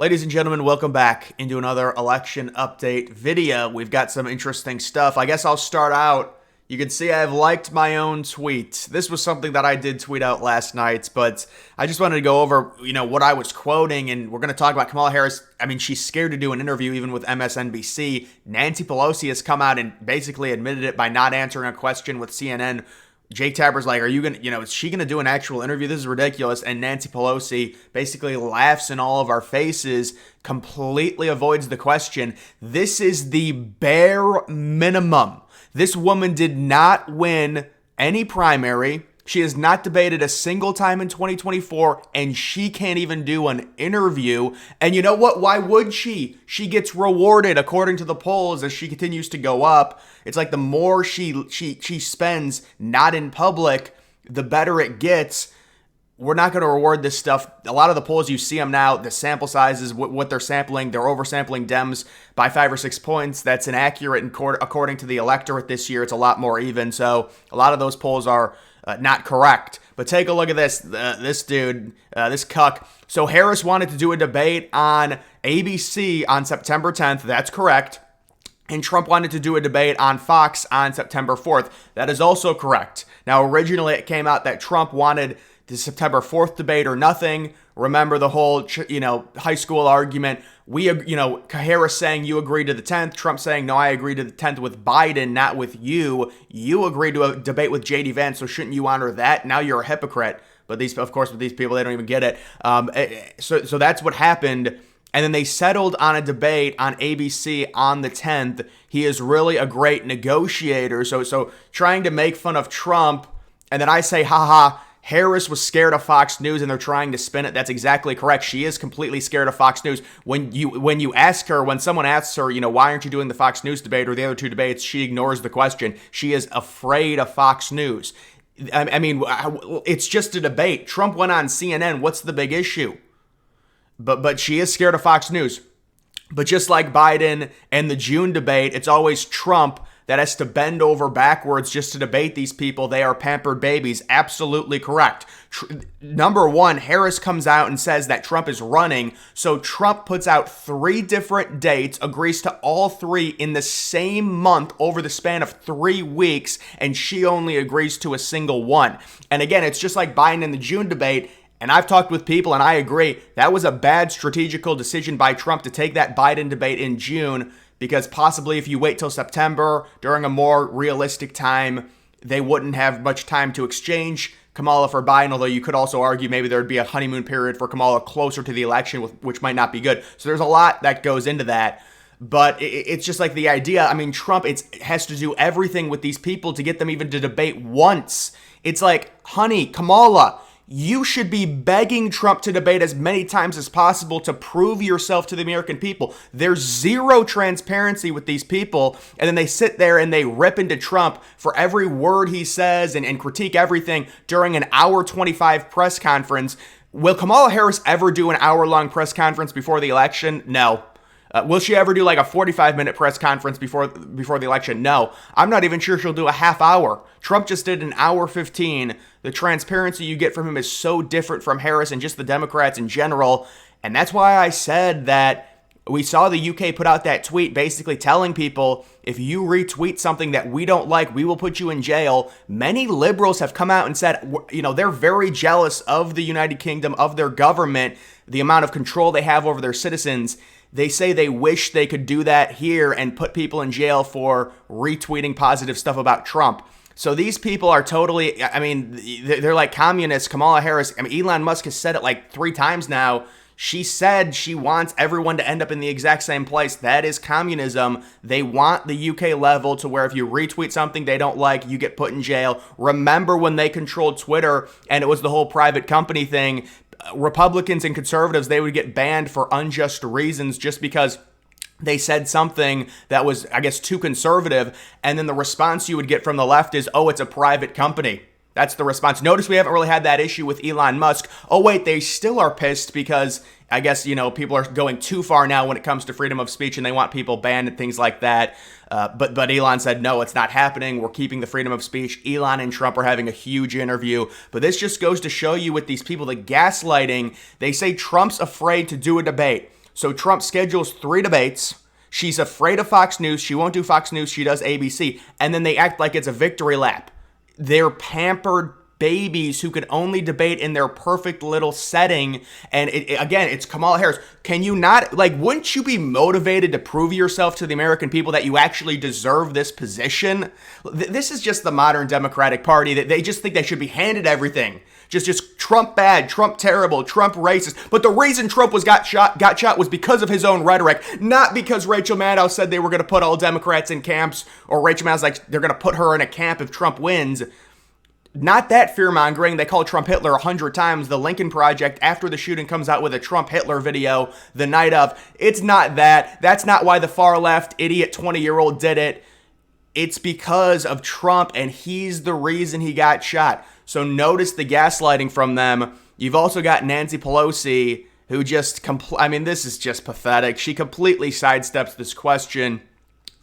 Ladies and gentlemen, welcome back into another election update video. We've got some interesting stuff. I guess I'll start out. You can see I've liked my own tweet. This was something that I did tweet out last night, but I just wanted to go over, what I was quoting, and we're going to talk about Kamala Harris. I mean, she's scared to do an interview even with MSNBC. Nancy Pelosi has come out and basically admitted it by not answering a question with CNN. Jake Tapper's like, are you going to, is she going to do an actual interview? This is ridiculous. And Nancy Pelosi basically laughs in all of our faces, completely avoids the question. This is the bare minimum. This woman did not win any primary. She has not debated a single time in 2024, and she can't even do an interview. And you know what? Why would she? She gets rewarded according to the polls as she continues to go up. It's like the more she spends not in public, the better it gets. We're not going to reward this stuff. A lot of the polls, you see them now, the sample sizes, what they're sampling, they're oversampling Dems by 5 or 6 points. That's inaccurate according to the electorate this year. It's a lot more even. So a lot of those polls are not correct. But take a look at this. This dude, this cuck. So Harris wanted to do a debate on ABC on September 10th. That's correct. And Trump wanted to do a debate on Fox on September 4th. That is also correct. Now, originally it came out that Trump wanted the September 4th debate or nothing. Remember the whole, high school argument. Harris saying you agree to the 10th. Trump saying, no, I agree to the 10th with Biden, not with you. You agreed to a debate with J.D. Vance, so shouldn't you honor that? Now you're a hypocrite. But with these people, they don't even get it. So that's what happened. And then they settled on a debate on ABC on the 10th. He is really a great negotiator. So trying to make fun of Trump, and then I say, haha, Harris was scared of Fox News and they're trying to spin it. That's exactly correct. She is completely scared of Fox News. When someone asks her, why aren't you doing the Fox News debate or the other two debates, she ignores the question. She is afraid of Fox News. I mean, it's just a debate. Trump went on CNN. What's the big issue? But she is scared of Fox News. But just like Biden and the June debate, it's always Trump that has to bend over backwards just to debate these people. They are pampered babies. Absolutely correct. Number one, Harris comes out and says that Trump is running. So Trump puts out 3 different dates, agrees to all 3 in the same month over the span of 3 weeks, and she only agrees to a single one. And again, it's just like Biden in the June debate. And I've talked with people, and I agree, that was a bad strategical decision by Trump to take that Biden debate in June, because possibly if you wait till September, during a more realistic time, they wouldn't have much time to exchange Kamala for Biden, although you could also argue maybe there'd be a honeymoon period for Kamala closer to the election, which might not be good. So there's a lot that goes into that. But it's just like the idea, I mean, Trump has to do everything with these people to get them even to debate once. It's like, honey, Kamala, you should be begging Trump to debate as many times as possible to prove yourself to the American people. There's zero transparency with these people, and then they sit there and they rip into Trump for every word he says and critique everything during an hour 25 press conference. Will Kamala Harris ever do an hour-long press conference before the election? No. Will she ever do like a 45-minute press conference before the election? No. I'm not even sure she'll do a half hour. Trump just did an hour 15. The transparency you get from him is so different from Harris and just the Democrats in general. And that's why I said that we saw the UK put out that tweet basically telling people, if you retweet something that we don't like, we will put you in jail. Many liberals have come out and said, they're very jealous of the United Kingdom, of their government, the amount of control they have over their citizens. They say they wish they could do that here and put people in jail for retweeting positive stuff about Trump. So these people are totally, they're like communists. Kamala Harris, Elon Musk has said it like 3 times now. She said she wants everyone to end up in the exact same place. That is communism. They want the UK level to where if you retweet something they don't like, you get put in jail. Remember when they controlled Twitter and it was the whole private company thing? Republicans and conservatives, they would get banned for unjust reasons just because they said something that was, I guess, too conservative. And then the response you would get from the left is, oh, it's a private company. That's the response. Notice we haven't really had that issue with Elon Musk. Oh, wait, they still are pissed because I guess, people are going too far now when it comes to freedom of speech and they want people banned and things like that. But Elon said, no, it's not happening. We're keeping the freedom of speech. Elon and Trump are having a huge interview. But this just goes to show you with these people, the gaslighting. They say Trump's afraid to do a debate. So Trump schedules 3 debates. She's afraid of Fox News. She won't do Fox News. She does ABC. And then they act like it's a victory lap. They're pampered babies who could only debate in their perfect little setting. And again, it's Kamala Harris. Can you not, wouldn't you be motivated to prove yourself to the American people that you actually deserve this position? This is just the modern Democratic Party, that they just think they should be handed everything. Just Trump bad, Trump terrible, Trump racist. But the reason Trump got shot was because of his own rhetoric, not because Rachel Maddow said they were going to put all Democrats in camps, or Rachel Maddow's like they're going to put her in a camp if Trump wins. Not that fear-mongering. They call Trump Hitler 100 times. The Lincoln Project, after the shooting, comes out with a Trump Hitler video the night of. It's not that. That's not why the far-left idiot 20-year-old did it. It's because of Trump, and he's the reason he got shot. So notice the gaslighting from them. You've also got Nancy Pelosi, who just, this is just pathetic. She completely sidesteps this question.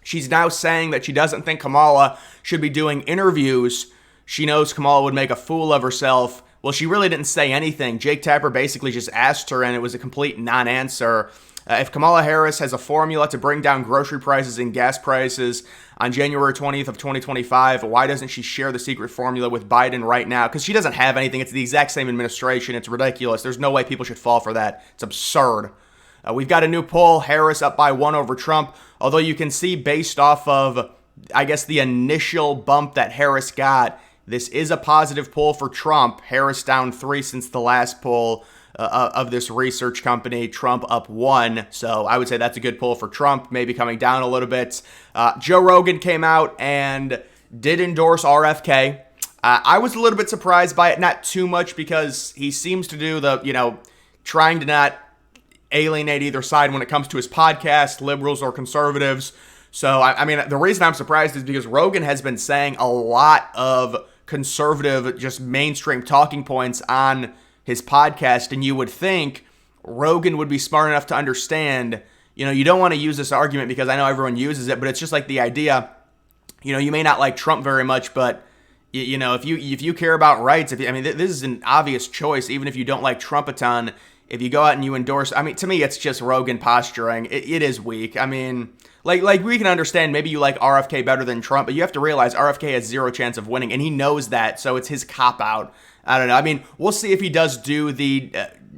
She's now saying that she doesn't think Kamala should be doing interviews. She knows Kamala would make a fool of herself. Well, she really didn't say anything. Jake Tapper basically just asked her, and it was a complete non-answer. If Kamala Harris has a formula to bring down grocery prices and gas prices on January 20th of 2025, why doesn't she share the secret formula with Biden right now? Because she doesn't have anything. It's the exact same administration. It's ridiculous. There's no way people should fall for that. It's absurd. We've got a new poll. Harris up by 1 over Trump. Although you can see based off of, I guess, the initial bump that Harris got, this is a positive poll for Trump. Harris down 3 since the last poll of this research company. Trump up 1. So I would say that's a good poll for Trump, maybe coming down a little bit. Joe Rogan came out and did endorse RFK. I was a little bit surprised by it, not too much, because he seems to do the, trying to not alienate either side when it comes to his podcast, liberals or conservatives. So, the reason I'm surprised is because Rogan has been saying a lot of conservative, just mainstream talking points on his podcast, and you would think Rogan would be smart enough to understand, you don't want to use this argument because I know everyone uses it, but it's just like the idea, you may not like Trump very much, but if you care about rights, this is an obvious choice, even if you don't like Trump a ton. If you go out and you endorse, to me, it's just Rogan posturing. It is weak. Like we can understand maybe you like RFK better than Trump, but you have to realize RFK has 0 chance of winning, and he knows that, so it's his cop-out. I don't know. We'll see if he does do the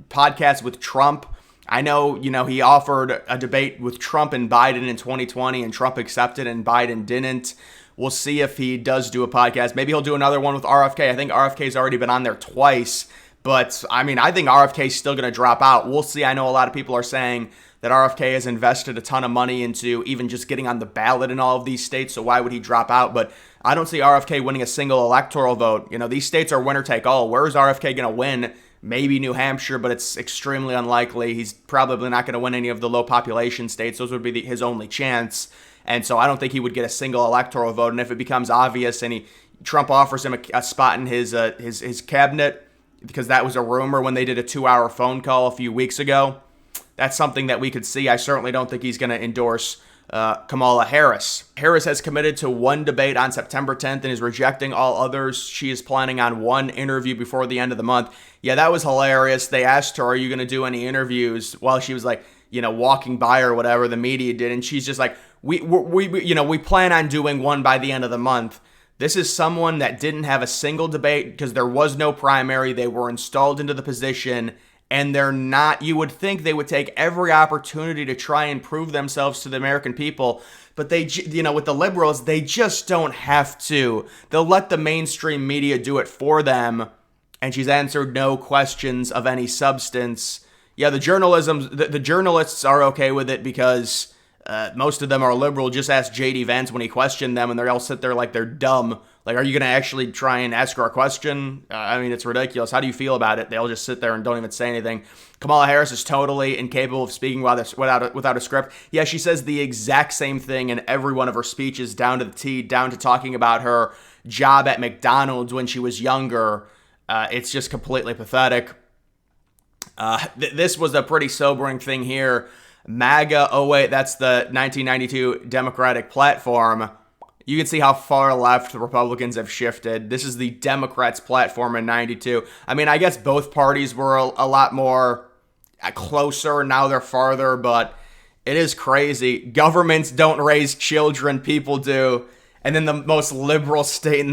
podcast with Trump. I know, he offered a debate with Trump and Biden in 2020, and Trump accepted and Biden didn't. We'll see if he does do a podcast. Maybe he'll do another one with RFK. I think RFK's already been on there twice. But, I think RFK's still going to drop out. We'll see. I know a lot of people are saying that RFK has invested a ton of money into even just getting on the ballot in all of these states, so why would he drop out? But I don't see RFK winning a single electoral vote. These states are winner take all. Where is RFK going to win? Maybe New Hampshire, but it's extremely unlikely. He's probably not going to win any of the low population states. Those would be his only chance. And so I don't think he would get a single electoral vote. And if it becomes obvious and Trump offers him a spot in his cabinet, because that was a rumor when they did a 2-hour phone call a few weeks ago, that's something that we could see. I certainly don't think he's going to endorse Kamala Harris. Harris has committed to 1 debate on September 10th and is rejecting all others. She is planning on 1 interview before the end of the month. Yeah, that was hilarious. They asked her, are you going to do any interviews, while she was walking by or whatever, the media did. And she's just like, we plan on doing 1 by the end of the month. This is someone that didn't have a single debate because there was no primary. They were installed into the position, and they're not. You would think they would take every opportunity to try and prove themselves to the American people, but they, with the liberals, they just don't have to. They'll let the mainstream media do it for them, and she's answered no questions of any substance. Yeah, the journalists are okay with it because most of them are liberal. Just ask J.D. Vance when he questioned them, and they all sit there like they're dumb. Like, are you going to actually try and ask her a question? It's ridiculous. How do you feel about it? They all just sit there and don't even say anything. Kamala Harris is totally incapable of speaking without a script. Yeah, she says the exact same thing in every one of her speeches, down to the T, down to talking about her job at McDonald's when she was younger. It's just completely pathetic. This was a pretty sobering thing here. MAGA, oh wait, that's the 1992 Democratic platform. You can see how far left the Republicans have shifted. This is the Democrats' platform in 92. I guess both parties were a lot more closer, now they're farther, but it is crazy. Governments don't raise children, people do. And then the most liberal state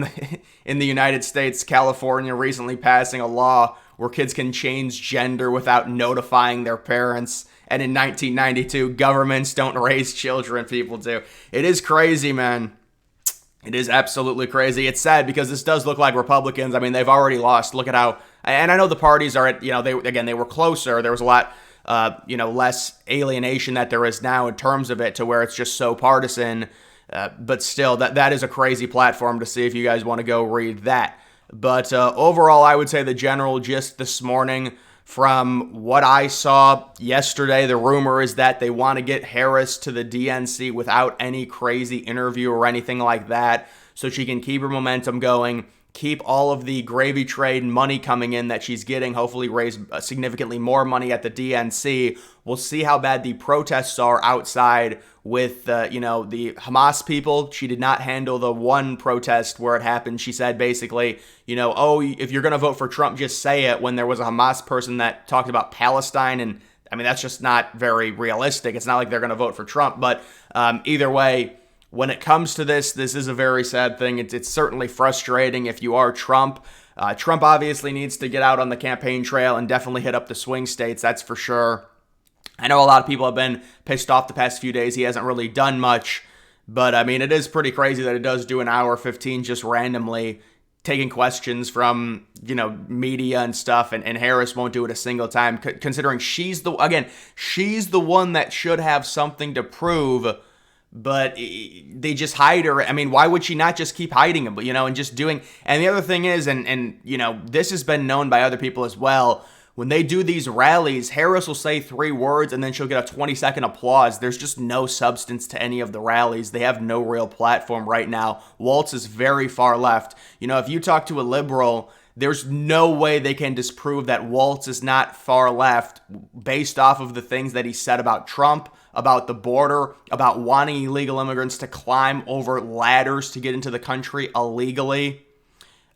in the United States, California, recently passing a law where kids can change gender without notifying their parents. And in 1992, governments don't raise children, people do. It is crazy, man. It is absolutely crazy. It's sad because this does look like Republicans. I mean, they've already lost. Look at how, and I know the parties are at, they were closer. There was a lot, less alienation that there is now in terms of it, to where it's just so partisan. But still, that is a crazy platform to see if you guys want to go read that. But overall, I would say the general gist this morning, from what I saw yesterday, the rumor is that they want to get Harris to the DNC without any crazy interview or anything like that, so she can keep her momentum going, keep all of the gravy trade money coming in that she's getting, hopefully raise significantly more money at the DNC. We'll see how bad the protests are outside with, the Hamas people. She did not handle the one protest where it happened. She said basically, if you're going to vote for Trump, just say it, when there was a Hamas person that talked about Palestine. And I mean, that's just not very realistic. It's not like they're going to vote for Trump. But either way, when it comes to this is a very sad thing. It's certainly frustrating if you are Trump. Trump obviously needs to get out on the campaign trail and definitely hit up the swing states, that's for sure. I know a lot of people have been pissed off the past few days. He hasn't really done much. But, I mean, it is pretty crazy that it does do an hour 15 just randomly taking questions from, media and stuff. And Harris won't do it a single time, considering she's the one that should have something to prove. But they just hide her. I mean, why would she not just keep hiding him? And just doing. And the other thing is, and this has been known by other people as well. When they do these rallies, Harris will say 3 words and then she'll get a 20-second applause. There's just no substance to any of the rallies. They have no real platform right now. Waltz is very far left. If you talk to a liberal, there's no way they can disprove that Waltz is not far left based off of the things that he said about Trump, about the border, about wanting illegal immigrants to climb over ladders to get into the country illegally,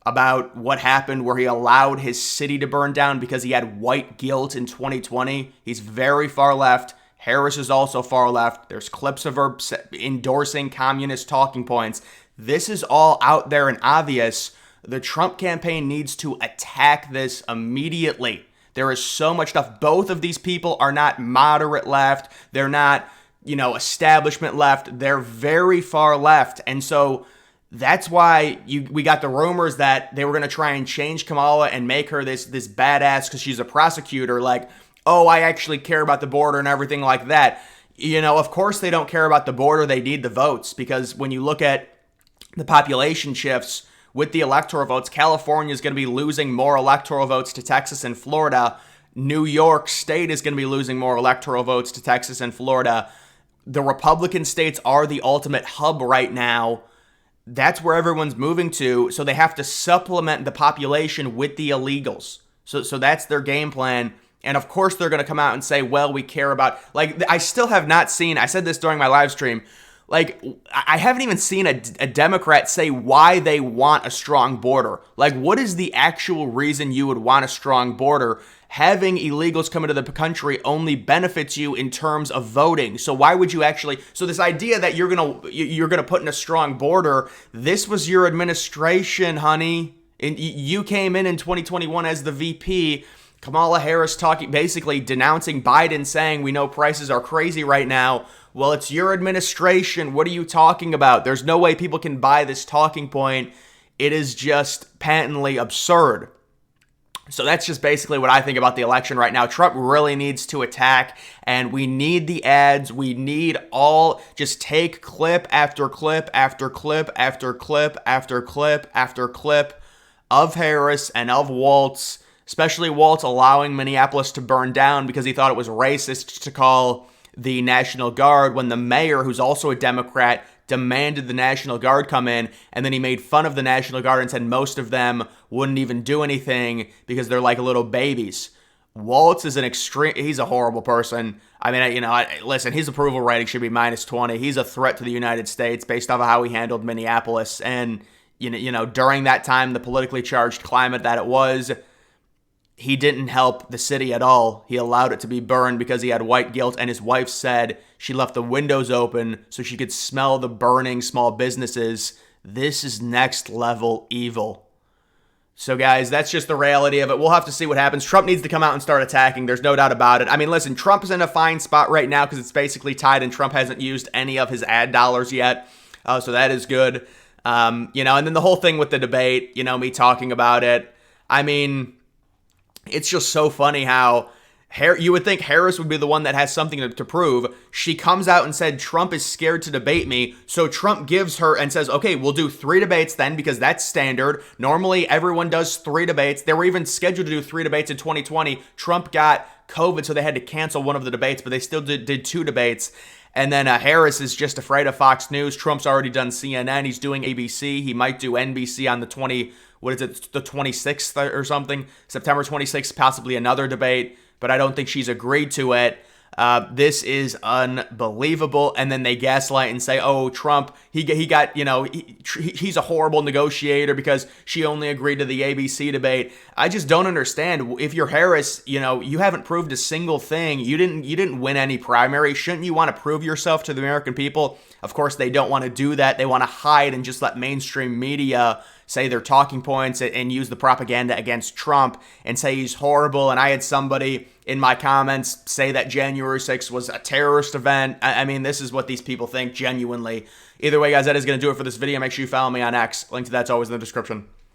about what happened where he allowed his city to burn down because he had white guilt in 2020. He's very far left. Harris is also far left. There's clips of her endorsing communist talking points. This is all out there and obvious. The Trump campaign needs to attack this immediately. There is so much stuff. Both of these people are not moderate left. They're not, establishment left. They're very far left. And so that's why we got the rumors that they were going to try and change Kamala and make her this badass because she's a prosecutor. Like, oh, I actually care about the border and everything like that. Of course they don't care about the border. They need the votes, because when you look at the population shifts with the electoral votes, California is going to be losing more electoral votes to Texas and Florida. New York State is going to be losing more electoral votes to Texas and Florida. The Republican states are the ultimate hub right now. That's where everyone's moving to, so they have to supplement the population with the illegals. So that's their game plan. And of course they're going to come out and say, well, we care about, I still have not seen, I said this during my live stream, I haven't even seen a Democrat say why they want a strong border. What is the actual reason you would want a strong border? Having illegals come into the country only benefits you in terms of voting. So why would you so this idea that you're gonna put in a strong border, this was your administration, honey. And you came in 2021 as the VP. Kamala Harris basically denouncing Biden, saying we know prices are crazy right now. Well, it's your administration. What are you talking about? There's no way people can buy this talking point. It is just patently absurd. So that's just basically what I think about the election right now. Trump really needs to attack, and we need the ads. We need just take clip after clip after clip after clip after clip after clip of Harris and of Waltz, especially Waltz allowing Minneapolis to burn down because he thought it was racist to call the National Guard, when the mayor, who's also a Democrat, demanded the National Guard come in, and then he made fun of the National Guard and said most of them wouldn't even do anything because they're like little babies. Waltz is he's a horrible person. I mean, listen, his approval rating should be -20. He's a threat to the United States based off of how he handled Minneapolis. And, during that time, the politically charged climate that it was, he didn't help the city at all. He allowed it to be burned because he had white guilt, and his wife said she left the windows open so she could smell the burning small businesses. This is next level evil. So, guys, that's just the reality of it. We'll have to see what happens. Trump needs to come out and start attacking. There's no doubt about it. I mean, listen, Trump is in a fine spot right now because it's basically tied, and Trump hasn't used any of his ad dollars yet. So that is good. And then the whole thing with the debate, me talking about it. I mean, it's just so funny how you would think Harris would be the one that has something to prove. She comes out and said Trump is scared to debate me. So Trump gives her and says, okay, we'll do 3 debates then because that's standard. Normally, everyone does 3 debates. They were even scheduled to do 3 debates in 2020. Trump got COVID, so they had to cancel one of the debates, but they still did 2 debates. And then Harris is just afraid of Fox News. Trump's already done CNN. He's doing ABC. He might do NBC on the 26th or something? September 26th, possibly another debate. But I don't think she's agreed to it. This is unbelievable. And then they gaslight and say, oh, Trump, he's a horrible negotiator because she only agreed to the ABC debate. I just don't understand. If you're Harris, you haven't proved a single thing. You didn't win any primary. Shouldn't you want to prove yourself to the American people? Of course, they don't want to do that. They want to hide and just let mainstream media say their talking points and use the propaganda against Trump and say he's horrible. And I had somebody in my comments say that January 6th was a terrorist event. I mean, this is what these people think genuinely. Either way, guys, that is going to do it for this video. Make sure you follow me on X. Link to that's always in the description.